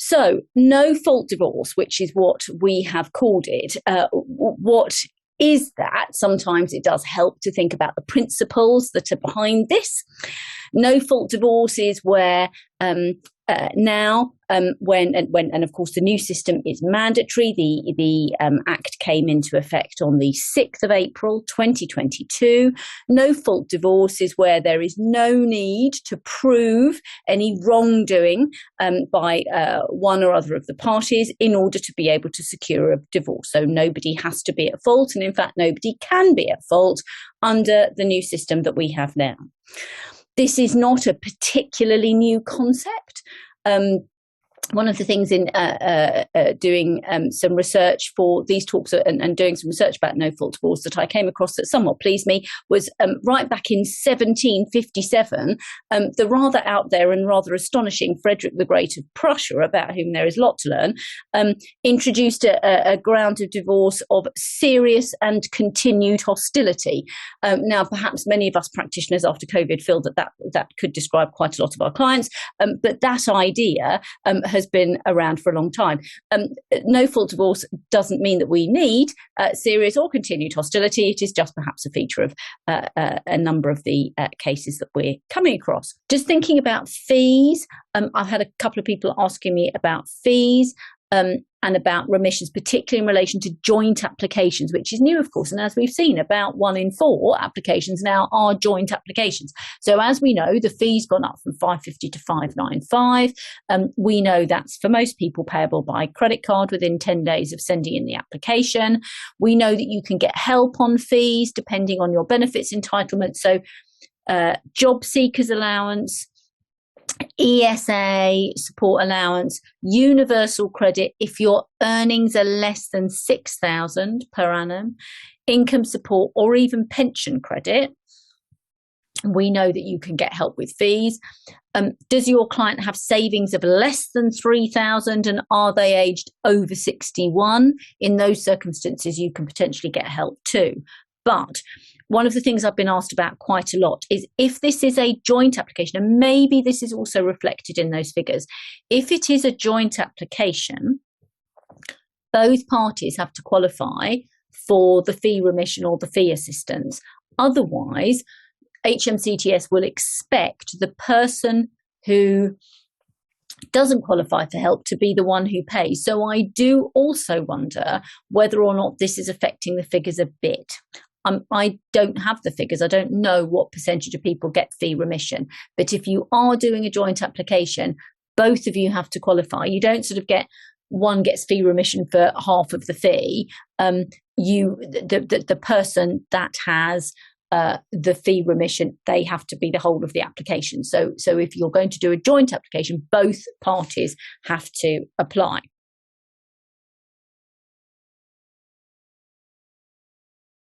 So, no fault divorce, which is what we have called it, what is that? Sometimes it does help to think about the principles that are behind this. No fault divorce is where now, when of course the new system is mandatory. The Act came into effect on the 6th of April 2022. No fault divorce is where there is no need to prove any wrongdoing by one or other of the parties in order to be able to secure a divorce. So nobody has to be at fault, and in fact nobody can be at fault under the new system that we have now. This is not a particularly new concept. One of the things in doing some research for these talks and doing some research about no fault divorce that I came across that somewhat pleased me was right back in 1757, the rather out there and rather astonishing Frederick the Great of Prussia, about whom there is a lot to learn, introduced a ground of divorce of serious and continued hostility. Now, perhaps many of us practitioners after COVID feel that could describe quite a lot of our clients, but that idea has been around for a long time. No fault divorce doesn't mean that we need serious or continued hostility. It is just perhaps a feature of a number of the cases that we're coming across. Just thinking about fees, I've had a couple of people asking me about fees. And about remissions, particularly in relation to joint applications, which is new, of course. And as we've seen, about 1 in 4 applications now are joint applications. So as we know, the fee's gone up from £550 to £595. We know that's for most people payable by credit card within 10 days of sending in the application. We know that you can get help on fees depending on your benefits entitlement. So job seekers allowance, ESA support allowance, universal credit if your earnings are less than £6,000 per annum, income support or even pension credit. We know that you can get help with fees. Does your client have savings of less than £3,000 and are they aged over 61? In those circumstances, you can potentially get help too. But one of the things I've been asked about quite a lot is if this is a joint application, and maybe this is also reflected in those figures, if it is a joint application, both parties have to qualify for the fee remission or the fee assistance. Otherwise, HMCTS will expect the person who doesn't qualify for help to be the one who pays. So I do also wonder whether or not this is affecting the figures a bit. I don't have the figures. I don't know what percentage of people get fee remission. But if you are doing a joint application, both of you have to qualify. You don't sort of get one gets fee remission for half of the fee. The person that has the fee remission, they have to be the whole of the application. So if you're going to do a joint application, both parties have to apply.